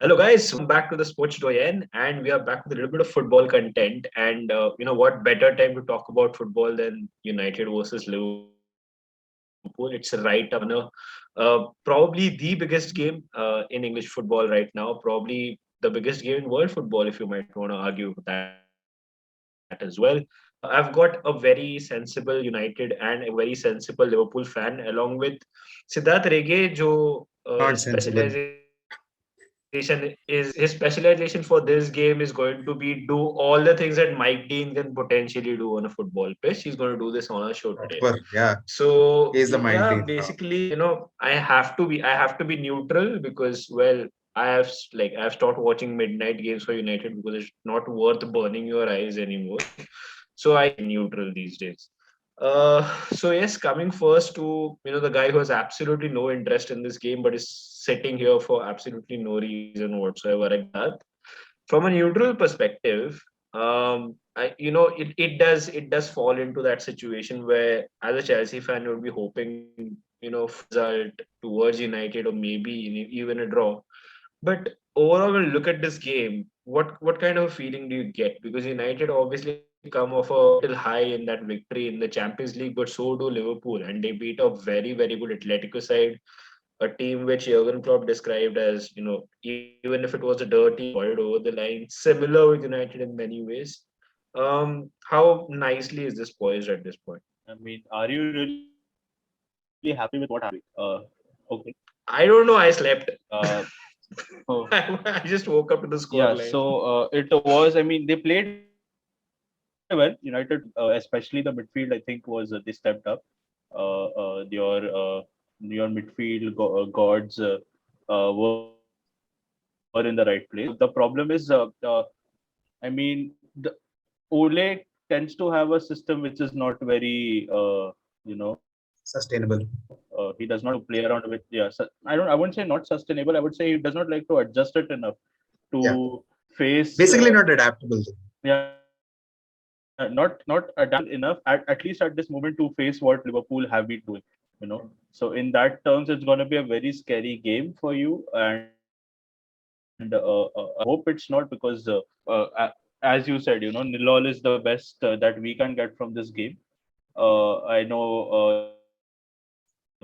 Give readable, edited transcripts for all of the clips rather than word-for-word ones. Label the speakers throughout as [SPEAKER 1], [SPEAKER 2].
[SPEAKER 1] Hello, guys. Welcome back to the Sports Doyen, and we are back with a little bit of football content. And what better time to talk about football than United versus Liverpool? It's right up on probably the biggest game in English football right now. Probably the biggest game in world football, if you might want to argue that as well. I've got a very sensible United and a very sensible Liverpool fan, along with Siddharth Rege, jo his
[SPEAKER 2] Not sensible.
[SPEAKER 1] specialization for this game is going to be do all the things that Mike Dean can potentially do on a football pitch. He's going to do this on our show today.
[SPEAKER 2] Proper. Yeah.
[SPEAKER 1] So
[SPEAKER 2] He's the
[SPEAKER 1] yeah,
[SPEAKER 2] Mike Dean now.
[SPEAKER 1] basically, I have to be neutral because I've stopped watching midnight games for United because it's not worth burning your eyes anymore. So I stay neutral these days. So yes, coming first to the guy who has absolutely no interest in this game but is sitting here for absolutely no reason whatsoever. From a neutral perspective, it does fall into that situation where, as a Chelsea fan, you would be hoping for result towards United or maybe even a draw. But overall, when you look at this game, what kind of a feeling do you get? Because United obviously come off a little high in that victory in the Champions League, but so do Liverpool, and they beat a very very good Atletico side, a team which Jurgen Klopp described as, even if it was a dirty spoiled over the line, similar with United in many ways. How nicely is this poised at this point?
[SPEAKER 3] Are you really happy with what happened last week? Okay.
[SPEAKER 1] I don't know. I slept.
[SPEAKER 3] Uh, oh,
[SPEAKER 1] I just woke up to the
[SPEAKER 3] yeah.
[SPEAKER 1] scoreline.
[SPEAKER 3] It was. I mean, they played well. United, especially the midfield, I think was they stepped up. Your midfield gods were in the right place. The problem is, I mean, the Ole tends to have a system which is not very, he does
[SPEAKER 2] Sustainable.
[SPEAKER 3] not like to play around with. Yeah, I don't. I wouldn't say not sustainable. I would say he does not like to adjust it enough
[SPEAKER 2] Yeah.
[SPEAKER 3] to face.
[SPEAKER 2] Basically not adaptable.
[SPEAKER 3] Yeah, not adaptable enough. At least at this moment to face what Liverpool have been doing. So in that terms, it's going to be a very scary game for you, and I hope it's not because, as you said, nil all is the best that we can get from this game. I know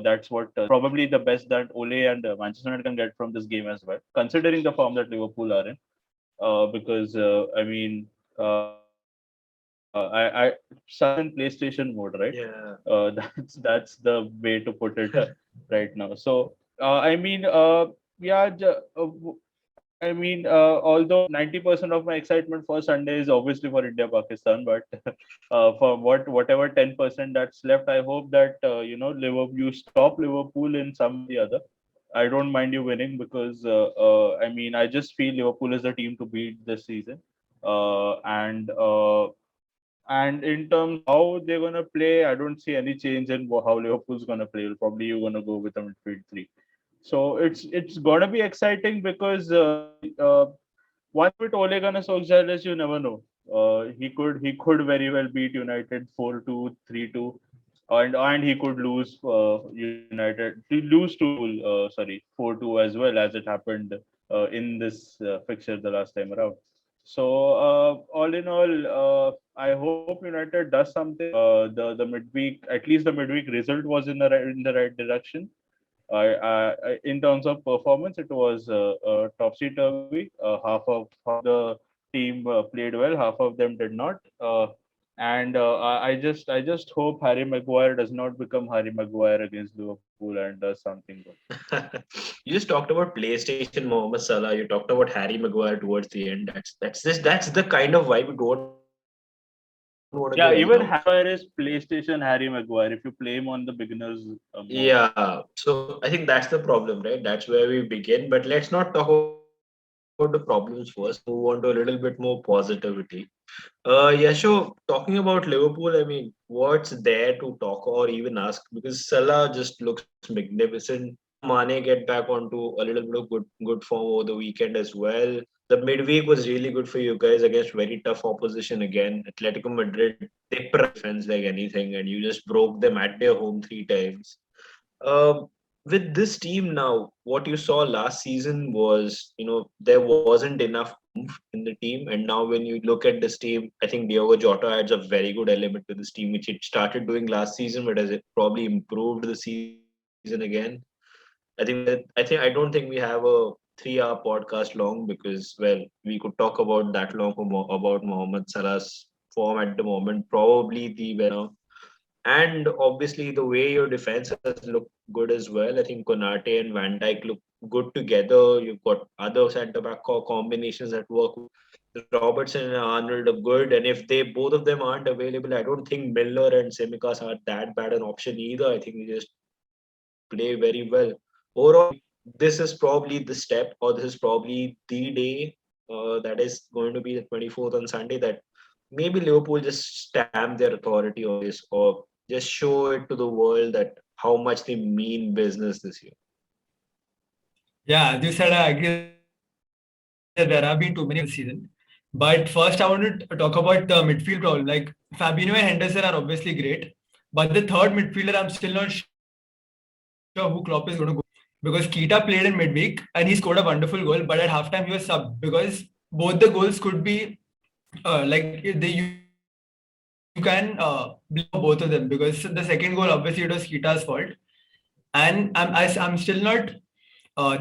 [SPEAKER 3] that's what probably the best that Ole and Manchester United can get from this game as well, considering the form that Liverpool are in. Because I Sun in PlayStation mode, right?
[SPEAKER 1] Yeah.
[SPEAKER 3] That's the way to put it right now. So yeah, although 90% of my excitement for Sunday is obviously for India Pakistan, but for whatever 10% that's left, I hope that Liverpool, you stop Liverpool in some way or the other. I don't mind you winning because I just feel Liverpool is the team to beat this season. And in terms of how they're gonna play, I don't see any change in how Liverpool's gonna play. Probably you're gonna go with a midfield three. So it's gonna be exciting because one thing with Ole Gunnar Solskjaer is you never know. He could very well beat United 4-2, 3-2, and he could lose United to lose to Liverpool. Sorry, 4-2 as well as it happened in this fixture the last time around. So all in all, I hope United does something. The midweek, at least the midweek result was in the right direction. In terms of performance, it was topsy turvy. Half of the team played well, half of them did not. And I just hope Harry Maguire does not become Harry Maguire against Liverpool and does something good.
[SPEAKER 1] You just talked about PlayStation Mohamed Salah. You talked about Harry Maguire towards the end. That's the kind of vibe you don't want to give right now.
[SPEAKER 3] Yeah, even Harry Maguire is PlayStation Harry Maguire if you play him on the beginners mode.
[SPEAKER 1] Yeah, so I think that's the problem, right? That's where we begin. But let's not talk about the problems first. Let's move on to a little bit more positivity. Yeah, so talking about Liverpool, I mean, what's there to talk or even ask? Because Salah just looks magnificent. Salah Mane get back onto a little bit of good form over the weekend as well. The midweek was really good for you guys against very tough opposition again. Atletico Madrid, they pride defense like anything, and you just broke them at their home three times. Um, with this team now, what you saw last season was, there wasn't enough oomph in the team. And now when you look at this team, I think Diogo Jota adds a very good element to this team, which it started doing last season, but as it probably improved the season again. I don't think we have a 3-hour podcast long because, well, we could talk about that long about Mohamed Salah's form at the moment, probably the winner. And obviously, the way your defense has looked good as well. I think Konate and Van Dijk look good together. You've got other centre back combinations that work. Robertson and Arnold are good, and if they both of them aren't available, I don't think Milner and Simicas are that bad an option either. I think they just play very well. Overall, this is probably the step, or this is probably the day that is going to be the 24th on Sunday, that maybe Liverpool just stamp their authority on this, or just show it to the world that how much they mean business this year.
[SPEAKER 4] Yeah, as you said, I agree that there have been too many mistakes this season. But first, I want to talk about the midfield problem. Like Fabinho and Henderson are obviously great, but the third midfielder, I'm still not sure who Klopp is going to go. Because Keita played in midweek and he scored a wonderful goal, but at halftime he was subbed because both the goals could be you can blame both of them because the second goal obviously it was Keita's fault, and I'm still not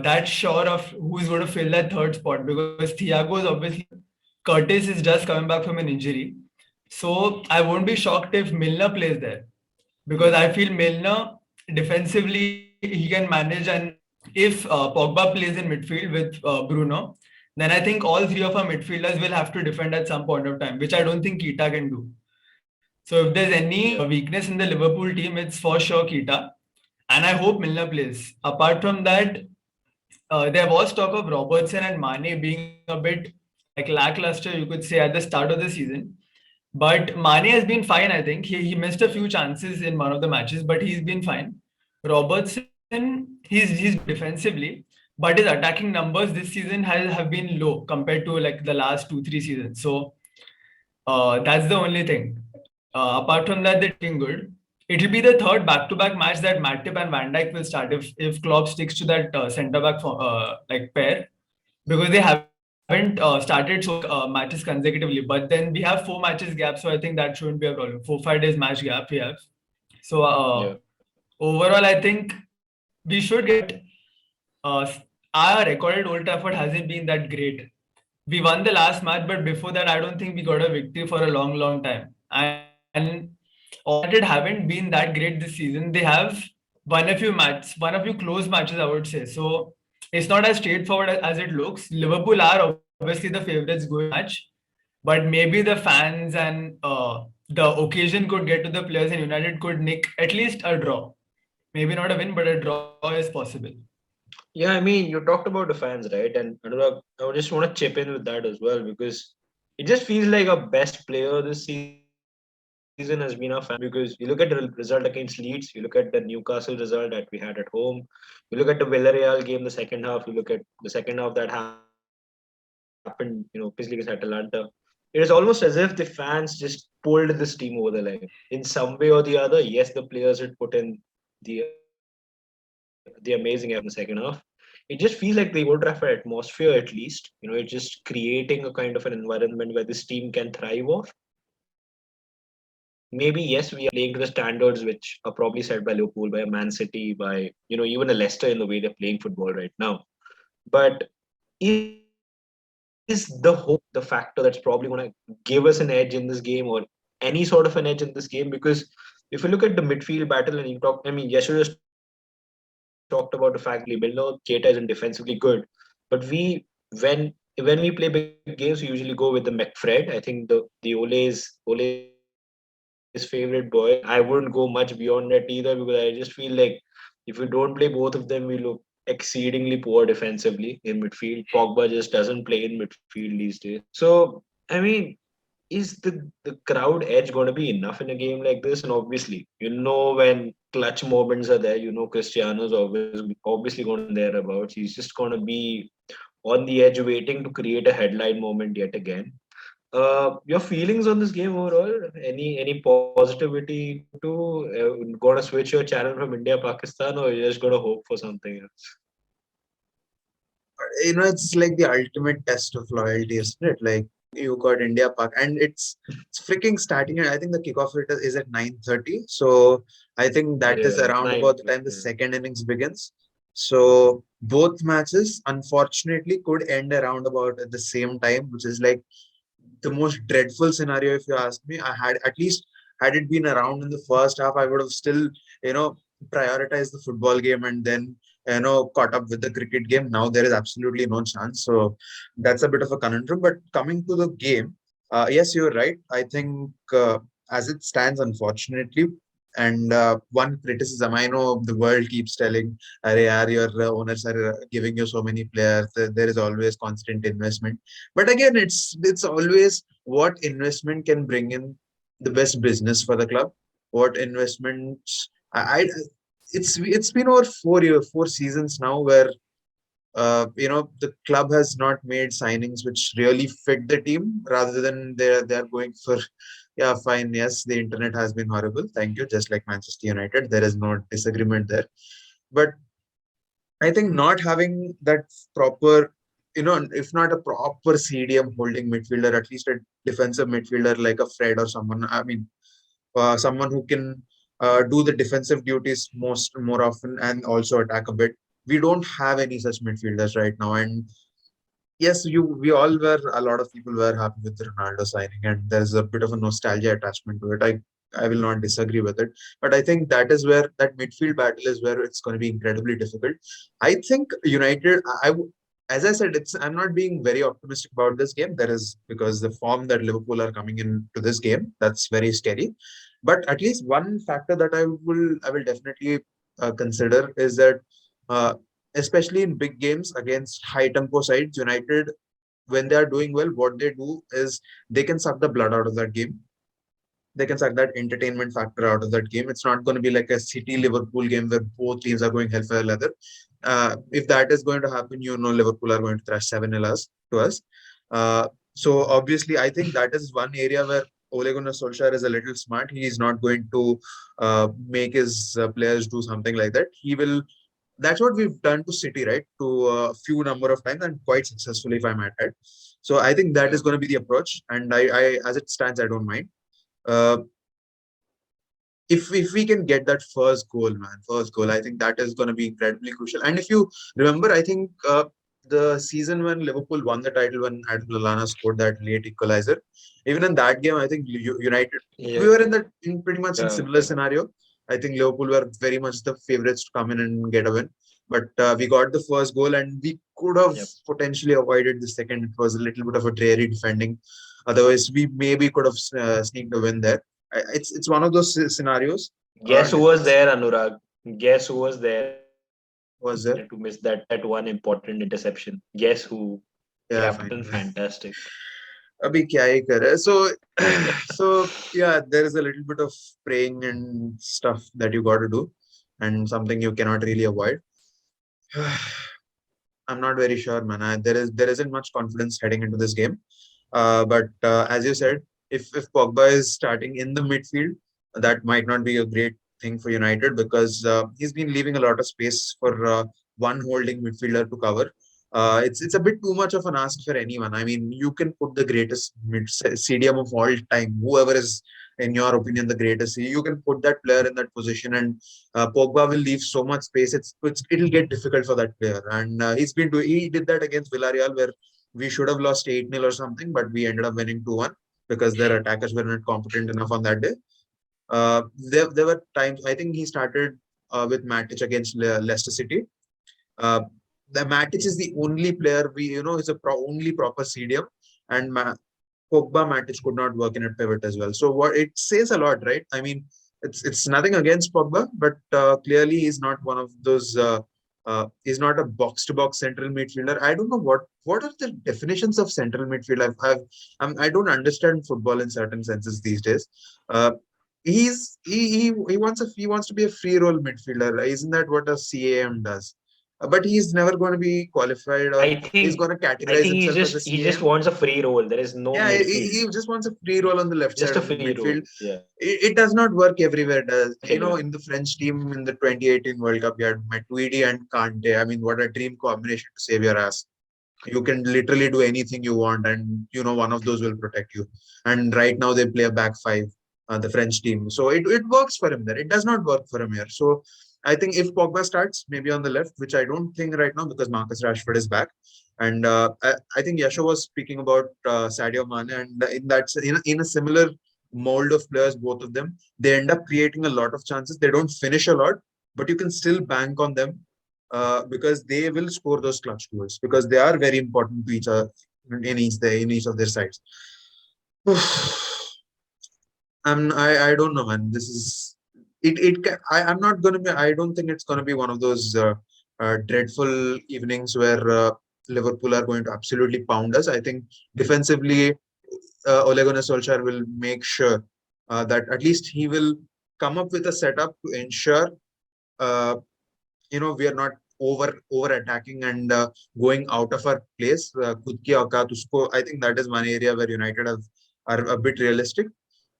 [SPEAKER 4] that sure of who's going to fill that third spot because Thiago is obviously there. Curtis is just coming back from an injury. So I won't be shocked if Milner plays there because I feel Milner defensively he can manage, and if Pogba plays in midfield with Bruno, then I think all three of our midfielders will have to defend at some point of time, which I don't think Keita can do. So if there's any
[SPEAKER 1] Yeah,
[SPEAKER 4] weakness in the Liverpool team, it's for sure Keita, and I hope Milner plays. Apart from that, there was talk of Robertson and Mane being a bit like lackluster, you could say, at the start of the season. But Mane has been fine, I think. He missed a few chances in one of the matches, but he's been fine. Robertson, he's defensively, but his attacking numbers this season have been low compared to like the last 2 3 seasons. So that's the only thing. Apart from that, they're looking good. It'll be the third back-to-back match that Matip and Van Dijk will start if Klopp sticks to that centre back like pair, because they haven't started so many matches consecutively. But then we have 4 matches gap, so I think that shouldn't be a problem. 4 5 days match gap we have. So
[SPEAKER 1] yeah,
[SPEAKER 4] overall, I think we should get uh, our record at Old Trafford hasn't been that great. We won the last match, but before that, I don't think we got a victory for a long, long time. And although United haven't been that great this season, they have won a few close matches, I would say. So it's not as straightforward as it looks. Liverpool are obviously the favorites going into the match, but maybe the fans and the occasion could get to the players, and United could nick at least a draw. Maybe not a win, but a draw is possible.
[SPEAKER 1] yeah. I mean, you talked about the fans, right? And Anurag, I just want to chip in with that as well because it just feels like our best player this season has been our fan because you look at the result against Leeds, you look at the Newcastle result that we had at home, you look at the Villarreal game, the second half, you look at the second half that happened, previously against Atalanta. It is almost as if the fans just pulled this team over the line. In some way or the other, yes, the players had put in the amazing effort in the second half. It just feels like the Old Trafford atmosphere, at least, it's just creating a kind of an environment where this team can thrive off. Maybe yes, we are playing to the standards which are probably set by Liverpool, by Man City, by even a Leicester in the way they're playing football right now. But is the hope the factor that's probably going to give us an edge in this game, or any sort of an edge in this game? Because if you look at the midfield battle and you talk, I mean, Yeshua just talked about the fact that Milner, Keita isn't defensively good, but when we play big games, we usually go with the McFred. I think the Ole's favorite boy. I wouldn't go much beyond that either because I just feel like if we don't play both of them, we look exceedingly poor defensively in midfield. Pogba just doesn't play in midfield these days. So I mean, is the crowd edge going to be enough in a game like this? And obviously, when clutch moments are there, Cristiano's obviously going to be thereabouts. He's just going to be on the edge waiting to create a headline moment yet again. Your feelings on this game overall? Any positivity to gonna switch your channel from India Pakistan, or you're just gonna hope for something else?
[SPEAKER 2] It's like the ultimate test of loyalty, isn't it? Like you got India Park, and it's freaking starting. I think the kickoff is at 9:30. So I think that is
[SPEAKER 1] Yeah,
[SPEAKER 2] around about
[SPEAKER 1] nine.
[SPEAKER 2] the time the
[SPEAKER 1] Yeah.
[SPEAKER 2] second innings begins. So both matches, unfortunately, could end around about at the same time, which is like the most dreadful scenario, if you ask me. I had at least had it been around in the first half, I would have still, you know, prioritized the football game and then, caught up with the cricket game. Now there is absolutely no chance. So that's a bit of a conundrum. But coming to the game, yes, you're right. I think as it stands, unfortunately, and one criticism I know the world keeps telling, "Arey yaar, your owners are giving you so many players. There is always constant investment." But again, it's always what investment can bring in the best business for the club. What investments I it's been over 4 seasons now where the club has not made signings which really fit the team rather than they're going for yeah fine, yes, the internet has been horrible, thank you, just like Manchester United, there is no disagreement there. But I think not having that proper, if not a proper CDM holding midfielder, at least a defensive midfielder like a Fred or someone, I mean, someone who can do the defensive duties more often and also attack a bit. We don't have any such midfielders right now. And yes, we all were, a lot of people were happy with the Ronaldo signing, and there's a bit of a nostalgia attachment to it. I will not disagree with it, but I think that is where that midfield battle is where it's going to be incredibly difficult. I think United, as I said, I'm not being very optimistic about this game. There is because the form that Liverpool are coming into this game, that's very scary. But at least one factor that I will definitely consider is that. Uh, Especially in big games against high tempo sides, United, when they are doing well, what they do is they can suck the blood out of that game. They can suck that entertainment factor out of that game. It's not going to be like a City Liverpool game where both teams are going hell for leather. If that is going to happen, Liverpool are going to thrash 7-0 to us. So obviously, I think that is one area where Ole Gunnar Solskjaer is a little smart. He is not going to make his players do something like that. He will. That's what we've done to City, right? To a few number of times and quite successfully, if I might add. So I think that is
[SPEAKER 1] Yeah.
[SPEAKER 2] going to be the approach. And I as it stands, I don't mind. Uh, if we can get that first goal, I think that is going to be incredibly crucial. And if you remember, I think the season when Liverpool won the title, when Adam Lallana scored that late equalizer, even in that game, I think United, we were
[SPEAKER 1] Yeah.
[SPEAKER 2] in pretty much in
[SPEAKER 1] Yeah.
[SPEAKER 2] similar scenario. I think Liverpool were very much the favorites to come in and get a win. But we got the first goal, and we could have
[SPEAKER 1] Yep.
[SPEAKER 2] potentially avoided the second. It was a little bit of a dreary defending. Otherwise, we maybe could have sneaked a win there. It's one of those scenarios.
[SPEAKER 1] Guess who was
[SPEAKER 2] Defense
[SPEAKER 1] there, Anurag? Guess who was there to miss that
[SPEAKER 2] was there.
[SPEAKER 1] one important interception? Guess who? Captain
[SPEAKER 2] Yeah, fine.
[SPEAKER 1] Fantastic.
[SPEAKER 2] अभी क्या ही करे. So yeah, there is a little bit of praying and stuff that you got to do, and something you cannot really avoid. I'm not very sure, man. There isn't much confidence heading into this game. But as you said, if Pogba is starting in the midfield, that might not be a great thing for United because he's been leaving a lot of space for one holding midfielder to cover. It's a bit too much of an ask for anyone. I mean, you can put the greatest CDM of all time, whoever is in your opinion the greatest. You can put that player in that position, and Pogba will leave so much space. It'll get difficult for that player, and he did that against Villarreal where we should have lost 8-0 or something, but we ended up winning 2-1 because their attackers were not competent enough on that day. There were times, I think he started with Matic against Leicester City. Uh, the Matic is the only player is a only proper CDM, and Pogba Matic could not work in at pivot as well. So what it says a lot, right? I mean, it's nothing against Pogba, but clearly he's not one of those. He's not a box-to-box central midfielder. I don't know what are the definitions of central midfield. I don't understand football in certain senses these days. He wants to be a free role midfielder. Isn't that what a CAM does? But he's never going to be qualified, or he's going to
[SPEAKER 1] I
[SPEAKER 2] categorize
[SPEAKER 1] think
[SPEAKER 2] himself as a
[SPEAKER 1] he just
[SPEAKER 2] CM.
[SPEAKER 1] wants a free role. There is no
[SPEAKER 2] Yeah,
[SPEAKER 1] midfield.
[SPEAKER 2] he just wants a free role on the left
[SPEAKER 1] Just
[SPEAKER 2] side
[SPEAKER 1] a
[SPEAKER 2] of the
[SPEAKER 1] free role.
[SPEAKER 2] midfield.
[SPEAKER 1] Yeah.
[SPEAKER 2] It does not work everywhere, does. You know,
[SPEAKER 1] Everywhere.
[SPEAKER 2] in the French team in the 2018 World Cup, you had Matuidi and Kante. I mean, what a dream combination to save your ass. You can literally do anything you want, and you know one of those will protect you. And right now they play a back five, the French team. So it works for him there. It does not work for him here. So I think if Pogba starts, maybe on the left, which I don't think right now because Marcus Rashford is back. And I think Yasho was speaking about Sadio Mane, and in a similar mold of players, both of them, they end up creating a lot of chances. They don't finish a lot, but you can still bank on them because they will score those clutch goals because they are very important to each other in each of their sides. I don't know, man. This is it. I'm not gonna be. I don't think it's gonna be one of those dreadful evenings where Liverpool are going to absolutely pound us. I think defensively, Ole Gunnar Solskjaer will make sure that at least he will come up with a setup to ensure uh, we are not over attacking and going out of our place. खुद की औकात उसको, I think that is one area where United are a bit realistic.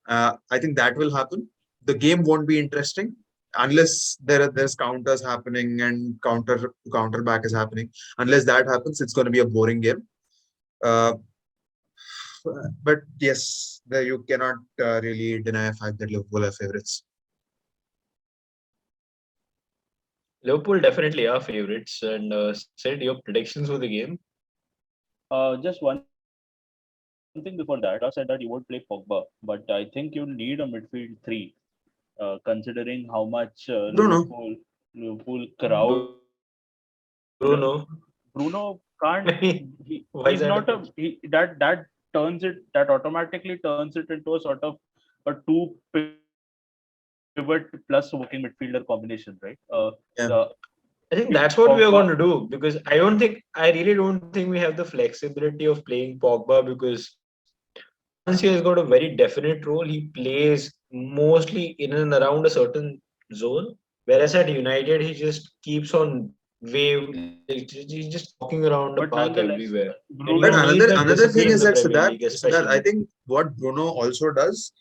[SPEAKER 2] I think that will happen. The game won't be interesting unless there's counters happening and counter back is happening. Unless that happens, it's going to be a boring game. Uh, but yes, you cannot really deny the fact that Liverpool are favorites.
[SPEAKER 1] Liverpool definitely are favorites. And said your predictions for the game.
[SPEAKER 3] Just one thing before that. Said that you won't play Pogba, but I think you'll need a midfield three, considering how much
[SPEAKER 2] Bruno,
[SPEAKER 3] Liverpool crowd.
[SPEAKER 1] Bruno.
[SPEAKER 3] Bruno can't.
[SPEAKER 1] Why is
[SPEAKER 3] He's
[SPEAKER 1] that?
[SPEAKER 3] not a he, that automatically turns it into a sort of a two pivot plus working midfielder combination, right? The
[SPEAKER 2] yeah,
[SPEAKER 1] I think that's what we are
[SPEAKER 3] Pogba.
[SPEAKER 1] going to do because I really don't think we have the flexibility of playing Pogba because once he has got a very definite role, he plays mostly in and around a certain zone. Whereas at United, he just keeps on he's just walking around the
[SPEAKER 3] But
[SPEAKER 1] park
[SPEAKER 3] nonetheless,
[SPEAKER 1] everywhere. And you
[SPEAKER 2] but
[SPEAKER 3] Bruno.
[SPEAKER 1] need that
[SPEAKER 2] another thing
[SPEAKER 1] discipline in
[SPEAKER 2] is
[SPEAKER 1] the
[SPEAKER 2] that
[SPEAKER 1] Premier League,
[SPEAKER 2] Siddharth, I
[SPEAKER 1] especially.
[SPEAKER 2] think what Bruno also does,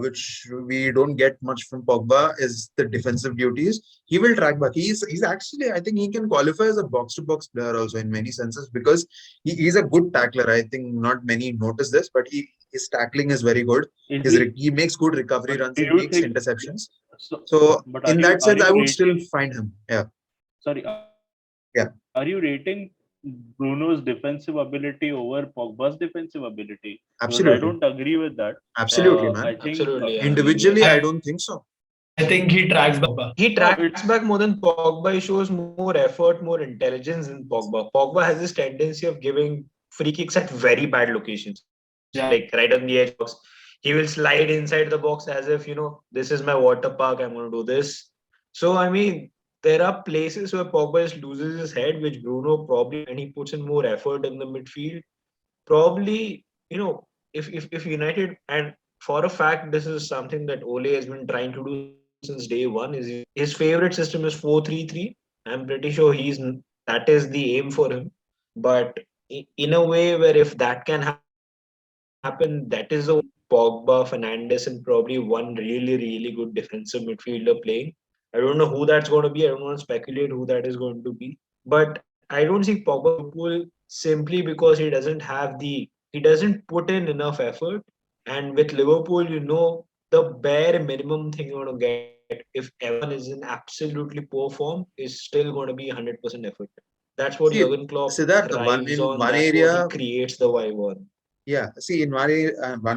[SPEAKER 2] which we don't get much from Pogba, is the defensive duties. He will track back. He's actually, I think he can qualify as a box to box player also in many senses because he's a good tackler. I think not many notice this, but his tackling is very good.
[SPEAKER 3] Is he?
[SPEAKER 2] He makes good recovery
[SPEAKER 3] But
[SPEAKER 2] runs.
[SPEAKER 3] do
[SPEAKER 2] He
[SPEAKER 3] you
[SPEAKER 2] makes
[SPEAKER 3] think
[SPEAKER 2] interceptions.
[SPEAKER 3] so?
[SPEAKER 2] So
[SPEAKER 3] But
[SPEAKER 2] in that
[SPEAKER 3] are
[SPEAKER 2] sense, I
[SPEAKER 3] you
[SPEAKER 2] would still
[SPEAKER 3] rating?
[SPEAKER 2] find him. Yeah,
[SPEAKER 3] Sorry,
[SPEAKER 2] yeah,
[SPEAKER 3] are you rating Bruno's defensive ability over Pogba's defensive ability? Because I
[SPEAKER 2] absolutely,
[SPEAKER 3] don't agree with that.
[SPEAKER 2] absolutely,
[SPEAKER 3] I
[SPEAKER 2] man.
[SPEAKER 3] think
[SPEAKER 1] Absolutely, yeah.
[SPEAKER 2] Individually, I
[SPEAKER 4] I,
[SPEAKER 2] don't think so.
[SPEAKER 4] I think he tracks Pogba.
[SPEAKER 1] He
[SPEAKER 3] no,
[SPEAKER 1] tracks back more than Pogba. He shows more effort, more intelligence than Pogba. Pogba has this tendency of giving free kicks at very bad locations,
[SPEAKER 4] Yeah.
[SPEAKER 1] like right on the edge box. He will slide inside the box as if, this is my water park. I'm going to do this. So, I mean, there are places where Pogba just loses his head, which Bruno probably, and he puts in more effort in the midfield. Probably, if United, and for a fact, this is something that Ole has been trying to do since day one, is his favorite system is 4-3-3. I'm pretty sure that is the aim for him. But in a way where if that can happen, that is the only way Pogba, Fernandes, and probably one really, really good defensive midfielder playing. I don't know who that's going to be. I don't want to speculate who that is going to be. But I don't see Pogba Liverpool simply because he doesn't put in enough effort. And with Liverpool, the bare minimum thing you're going to get if everyone is in absolutely poor form is still going to be 100% effort. That's what
[SPEAKER 2] See,
[SPEAKER 1] Jurgen Klopp
[SPEAKER 2] Siddharth,
[SPEAKER 1] thrives
[SPEAKER 2] in
[SPEAKER 1] on.
[SPEAKER 2] one
[SPEAKER 1] That's what he
[SPEAKER 2] area,
[SPEAKER 1] creates the vibe on.
[SPEAKER 2] yeah. See, in one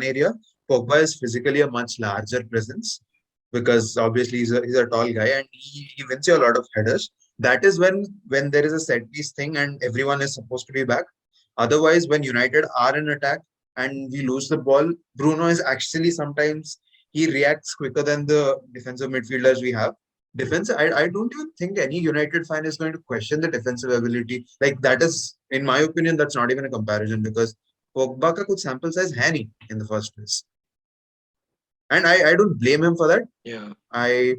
[SPEAKER 2] area, Pogba is physically a much larger presence because obviously he's a tall guy and he wins you a lot of headers. That is when there is a set piece thing and everyone is supposed to be back. Otherwise, when United are in attack and we lose the ball, Bruno is actually sometimes he reacts quicker than the defensive midfielders we have. Defense, I don't even think any United fan is going to question the defensive ability. Like that is, in my opinion, that's not even a comparison because Pogba का कुछ sample size है नहीं in the first place, and I don't blame him for that.
[SPEAKER 1] Yeah.
[SPEAKER 2] I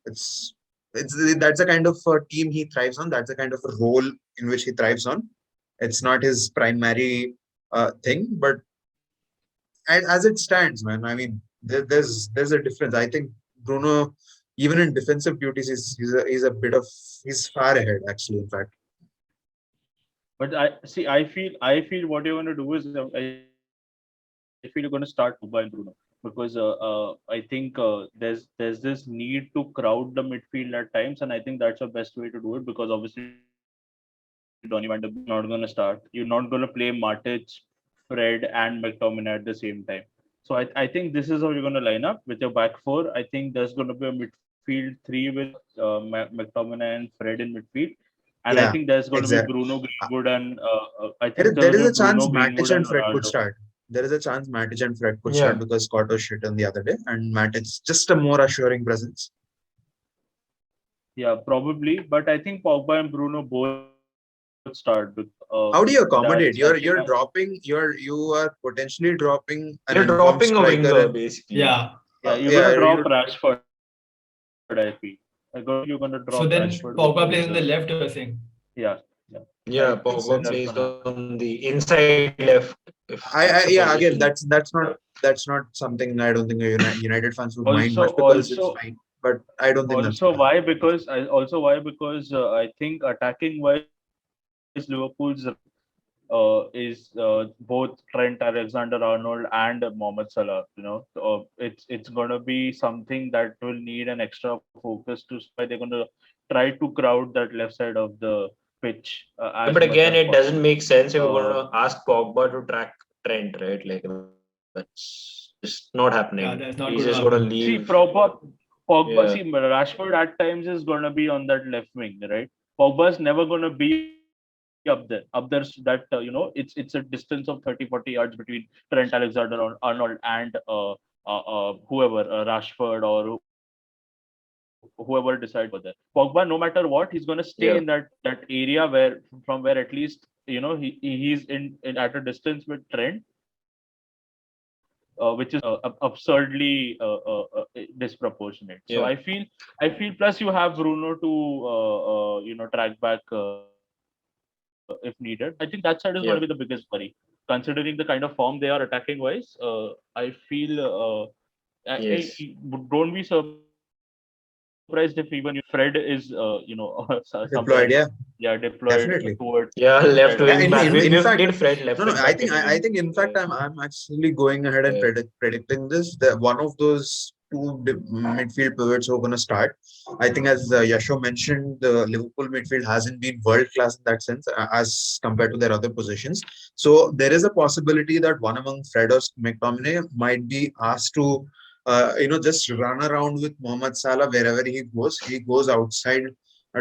[SPEAKER 2] it's That's the kind of team he thrives on. That's the kind of a role in which he thrives on. It's not his primary thing, but as it stands, man, I mean, there's a difference. I think Bruno, even in defensive duties, he's a bit of he's far ahead actually. In fact,
[SPEAKER 3] But I feel what you're going to do is I feel you're going to start Pogba and Bruno because I think there's this need to crowd the midfield at times, and I think that's the best way to do it because obviously Donny van de Beek is not going to start. You're not going to play Matic, Fred, and McTominay at the same time. So I think this is how you're going to line up with your back four. I think there's going to be a midfield three with McTominay and Fred in midfield. And I think
[SPEAKER 2] yeah,
[SPEAKER 3] there's going to be
[SPEAKER 2] exactly.
[SPEAKER 3] Bruno Greenwood and I think there's
[SPEAKER 2] There
[SPEAKER 3] going to
[SPEAKER 2] is
[SPEAKER 3] be
[SPEAKER 2] a
[SPEAKER 3] Bruno
[SPEAKER 2] chance
[SPEAKER 3] Greenwood
[SPEAKER 2] Matic
[SPEAKER 3] and
[SPEAKER 2] and Fred could
[SPEAKER 3] Ronaldo.
[SPEAKER 2] start. There is a chance Matic and Fred could
[SPEAKER 1] Yeah.
[SPEAKER 2] start because Scott was shit on the other day, and Matic's just a more assuring presence.
[SPEAKER 3] Yeah, probably. But I think Pogba and Bruno both start with
[SPEAKER 2] How do you
[SPEAKER 3] that
[SPEAKER 2] accommodate?
[SPEAKER 3] second line.
[SPEAKER 2] You are potentially dropping an
[SPEAKER 1] You're
[SPEAKER 2] informed
[SPEAKER 1] dropping a
[SPEAKER 2] striker
[SPEAKER 1] winger
[SPEAKER 2] in.
[SPEAKER 1] basically.
[SPEAKER 4] Yeah.
[SPEAKER 3] Yeah, you're
[SPEAKER 2] Yeah,
[SPEAKER 3] gonna drop
[SPEAKER 2] you
[SPEAKER 3] Rashford. I feel. You're gonna drop Rashford
[SPEAKER 4] So
[SPEAKER 3] with the
[SPEAKER 4] then
[SPEAKER 3] reserve.
[SPEAKER 4] Pogba plays on the left, you're saying?
[SPEAKER 3] Yeah, yeah.
[SPEAKER 1] Yeah,
[SPEAKER 2] I think so.
[SPEAKER 1] Pogba
[SPEAKER 3] That's
[SPEAKER 1] plays
[SPEAKER 3] gonna happen.
[SPEAKER 1] on the inside left if that's the
[SPEAKER 2] Yeah, again,
[SPEAKER 1] position.
[SPEAKER 2] that's not something I don't think United fans would mind
[SPEAKER 3] Also,
[SPEAKER 2] much because it's
[SPEAKER 3] also,
[SPEAKER 2] fine. But I don't think that's
[SPEAKER 3] also
[SPEAKER 2] gonna happen.
[SPEAKER 3] why? Because I think attacking wise, Liverpool's is both Trent Alexander-Arnold and Mohamed Salah. It's gonna be something that will need an extra focus to. Why they're gonna try to crowd that left side of the pitch
[SPEAKER 1] Yeah,
[SPEAKER 3] as
[SPEAKER 1] but
[SPEAKER 3] much
[SPEAKER 1] again,
[SPEAKER 3] as
[SPEAKER 1] it doesn't
[SPEAKER 3] possible.
[SPEAKER 1] make sense if we're
[SPEAKER 3] Uh,
[SPEAKER 1] gonna ask Pogba to track Trent, right? Like that's just not happening.
[SPEAKER 4] Yeah, that's
[SPEAKER 1] He's
[SPEAKER 4] not
[SPEAKER 1] just
[SPEAKER 4] going to
[SPEAKER 1] gonna
[SPEAKER 4] happen.
[SPEAKER 1] leave.
[SPEAKER 3] See, proper Pogba.
[SPEAKER 1] Yeah,
[SPEAKER 3] See, Rashford at times is gonna be on that left wing, right? Pogba's never gonna be up there. Up there's that it's a distance of 30-40 yards between Trent Alexander-Arnold and whoever Rashford or whoever decides to go there. Pogba, no matter what, he's gonna stay in that
[SPEAKER 1] yeah,
[SPEAKER 3] area where from where at least he's in at a distance with Trent, which is absurdly disproportionate. So
[SPEAKER 1] yeah,
[SPEAKER 3] I feel plus you have Bruno to track back if needed. I think that side is going to be the biggest
[SPEAKER 1] yeah.
[SPEAKER 3] worry, considering the kind of form they are attacking wise. I feel
[SPEAKER 1] Yes.
[SPEAKER 3] don't be surprised if even Fred is somewhere
[SPEAKER 2] Deployed, yeah,
[SPEAKER 3] deployed
[SPEAKER 2] definitely.
[SPEAKER 3] towards
[SPEAKER 1] Yeah,
[SPEAKER 3] left side
[SPEAKER 1] left
[SPEAKER 3] of the
[SPEAKER 2] Yeah,
[SPEAKER 1] wing
[SPEAKER 3] pitch.
[SPEAKER 1] back.
[SPEAKER 2] in
[SPEAKER 1] We've
[SPEAKER 2] fact,
[SPEAKER 1] played Fred left
[SPEAKER 2] no, no.
[SPEAKER 1] wing back in
[SPEAKER 2] I think
[SPEAKER 1] England.
[SPEAKER 2] in fact, I'm actually going ahead and
[SPEAKER 1] Yeah,
[SPEAKER 2] predicting this. That one of those two midfield pivots who are going to start. I think, as Yasho mentioned, the Liverpool midfield hasn't been world class in that sense as compared to their other positions. So there is a possibility that one among Fred or McTominay might be asked to, just run around with Mohamed Salah wherever he goes. He goes outside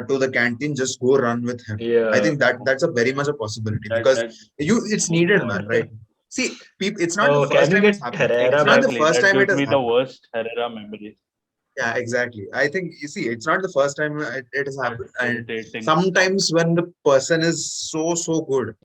[SPEAKER 2] to the canteen, just go run with him. I
[SPEAKER 1] yeah.
[SPEAKER 2] think that's a very much a possibility
[SPEAKER 3] That
[SPEAKER 2] because it's
[SPEAKER 3] oh
[SPEAKER 2] needed,
[SPEAKER 3] god,
[SPEAKER 2] man, right? See, people, it's not the
[SPEAKER 1] Oh,
[SPEAKER 2] first
[SPEAKER 1] can we
[SPEAKER 2] time it's
[SPEAKER 1] get
[SPEAKER 2] happened. It's
[SPEAKER 1] Herrera
[SPEAKER 2] not the
[SPEAKER 1] back,
[SPEAKER 3] exactly.
[SPEAKER 2] first
[SPEAKER 3] That
[SPEAKER 1] please?
[SPEAKER 2] time it
[SPEAKER 3] gives
[SPEAKER 2] has
[SPEAKER 3] me the
[SPEAKER 2] happened.
[SPEAKER 3] worst Herrera memories.
[SPEAKER 2] Yeah, exactly. I think you see, it's not the first time it has happened,
[SPEAKER 3] That's
[SPEAKER 2] and
[SPEAKER 3] irritating.
[SPEAKER 2] sometimes when the person is so good,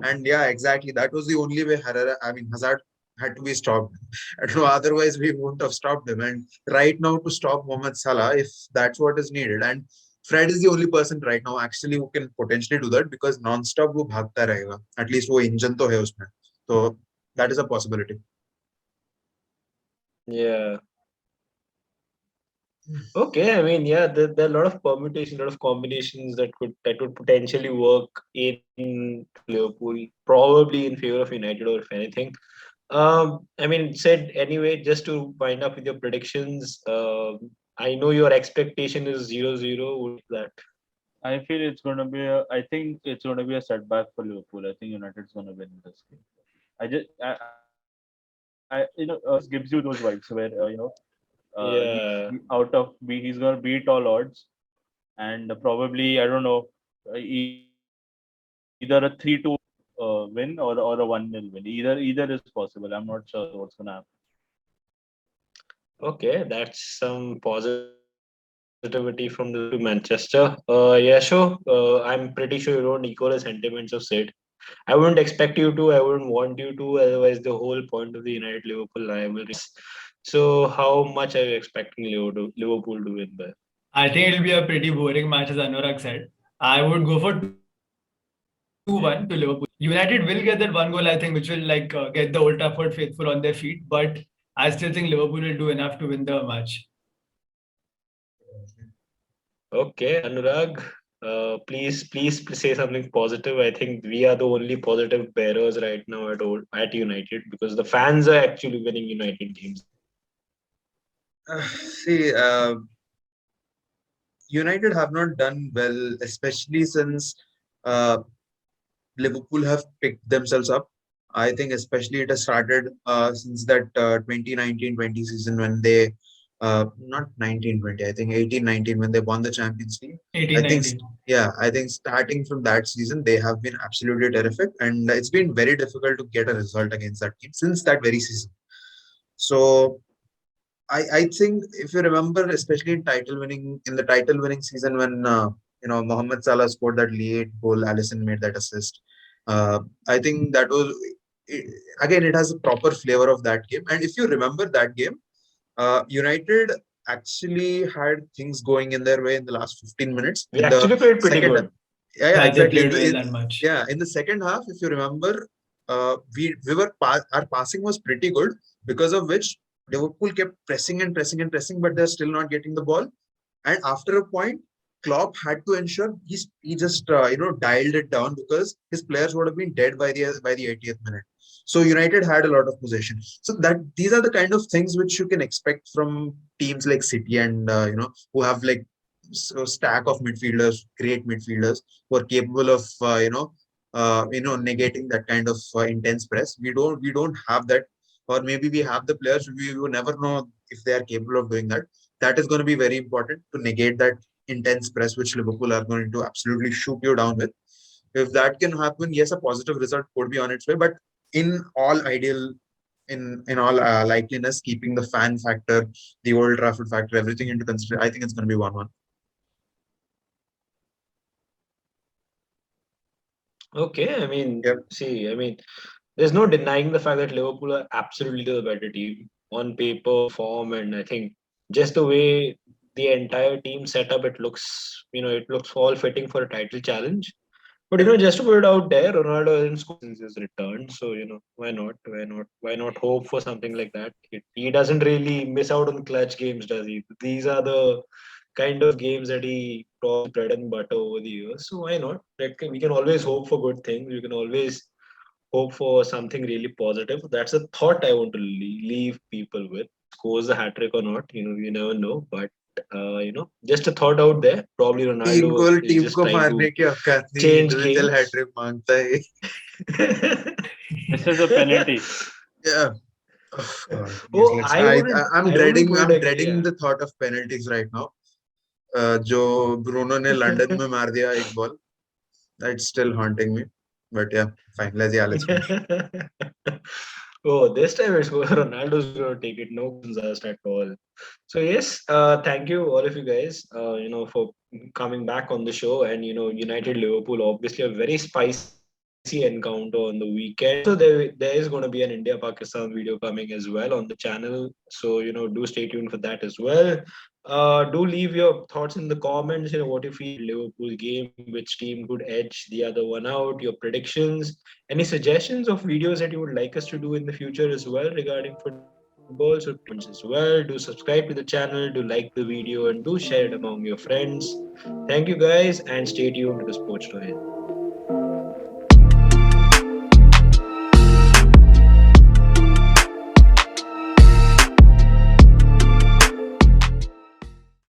[SPEAKER 2] and yeah, exactly, that was the only way Hazard had to be stopped. And no, otherwise we wouldn't have stopped him. And right now to stop Mohamed Salah, if that's what is needed, and Fred is the only person right now actually who can potentially do that because non-stop वो भागता रहेगा. At least वो engine तो है उसमें. So that is a possibility.
[SPEAKER 1] Yeah. Okay, I mean, yeah, there are a lot of permutations, a lot of combinations that would potentially work in for Liverpool, probably in favor of United or if anything. I mean, said anyway, just to wind up with your predictions, I know your expectation is 0-0. Would that?
[SPEAKER 3] I feel it's gonna be a. I think it's gonna be a setback for Liverpool. I think United's gonna win this game. This gives you those vibes where
[SPEAKER 1] Yeah.
[SPEAKER 3] he's gonna beat all odds and probably I don't know either a 3-2 win or a 1-0 win. Either is possible. I'm not sure what's gonna happen.
[SPEAKER 1] Okay, that's some positivity from the to Manchester. Yeah, sure. I'm pretty sure you don't equal the sentiments of Sid. I wouldn't expect you to. I wouldn't want you to. Otherwise, the whole point of the United Liverpool rivalry. So, how much are you expecting Liverpool to win by?
[SPEAKER 4] I think it'll be a pretty boring match, as Anurag said. I would go for 2-1 to Liverpool. United will get that one goal, I think, which will get the Old Trafford faithful on their feet. But I still think Liverpool will do enough to win the match.
[SPEAKER 1] Okay, Anurag, please say something positive. I think we are the only positive bearers right now at United because the fans are actually winning United games.
[SPEAKER 2] See, United have not done well, especially since uh, Liverpool have picked themselves up. I think especially it has started since that 2019-20 season when they not 19-20, I think 18-19 when they won the Champions League. I think
[SPEAKER 4] 18-19.
[SPEAKER 2] I think starting from that season they have been absolutely terrific, and it's been very difficult to get a result against that team since that very season. So I think if you remember, especially in the title winning season when Mohamed Salah scored that late goal, Allison made that assist. I think that was it, again it has a proper flavor of that game. And if you remember that game, United actually had things going in their way in the last 15 minutes
[SPEAKER 1] We
[SPEAKER 2] in the
[SPEAKER 1] actually played pretty
[SPEAKER 2] second half.
[SPEAKER 1] good.
[SPEAKER 2] Yeah,
[SPEAKER 4] Yeah, they
[SPEAKER 2] exactly.
[SPEAKER 4] played well that much.
[SPEAKER 2] In the second half, if you remember, our passing was pretty good because of which Liverpool kept pressing and pressing and pressing, but they're still not getting the ball. And after a point, Klopp had to ensure he just dialed it down because his players would have been dead by the 80th minute. So United had a lot of possession. So that these are the kind of things which you can expect from teams like City and who have like stack of midfielders, great midfielders who are capable of negating that kind of intense press. We don't have that, or maybe we have the players. We will never know if they are capable of doing that. That is going to be very important to negate that intense press which Liverpool are going to absolutely shoot you down with. If that can happen, yes, a positive result could be on its way. But in all ideal, in all likeliness, keeping the fan factor, the Old Trafford factor, everything into consideration, I think it's going to be 1-1.
[SPEAKER 1] Okay, I mean,
[SPEAKER 2] Yep.
[SPEAKER 1] see, I mean, there's no denying the fact that Liverpool are absolutely the better team on paper, form, and I think just the way the entire team set up, it looks all fitting for a title challenge. But just to put it out there, Ronaldo hasn't scored since his return, so why not? Why not hope for something like that? He doesn't really miss out on clutch games, does he? These are the kind of games that he probably bread and butter over the years. So why not? We can always hope for good things. We can always hope for something really positive. That's a thought I want to leave people with. Scores a hat trick or not, you never know. But just a thought out there. Probably
[SPEAKER 2] तीन
[SPEAKER 1] Ronaldo
[SPEAKER 2] goal
[SPEAKER 1] is
[SPEAKER 2] team
[SPEAKER 1] just
[SPEAKER 2] को
[SPEAKER 1] trying
[SPEAKER 2] मारने
[SPEAKER 1] to
[SPEAKER 2] की औकात नहीं,
[SPEAKER 1] change
[SPEAKER 2] individual
[SPEAKER 1] games.
[SPEAKER 2] Hat trick मांगता है.
[SPEAKER 3] This is a penalty.
[SPEAKER 2] Yeah. Oh, God.
[SPEAKER 1] Oh,
[SPEAKER 2] Useless. I'm
[SPEAKER 1] I wouldn't
[SPEAKER 2] dreading
[SPEAKER 1] put
[SPEAKER 2] I'm
[SPEAKER 1] it like
[SPEAKER 2] dreading
[SPEAKER 1] yeah.
[SPEAKER 2] the thought of penalties right now. जो Bruno ने London में मार दिया एक ball, that's still haunting me. But yeah, fine. Let's finish.
[SPEAKER 1] Oh, this time it's Ronaldo's going to take it. No questions asked at all. So yes, thank you all of you guys. For coming back on the show, and United Liverpool obviously a very spicy encounter on the weekend. Also, there is going to be an India Pakistan video coming as well on the channel. So do stay tuned for that as well. Do leave your thoughts in the comments. What you feel Liverpool game, which team could edge the other one out, your predictions, any suggestions of videos that you would like us to do in the future as well regarding football. So comments as well. Do subscribe to the channel, do like the video, and do share it among your friends. Thank you guys, and stay tuned to the Sports Story.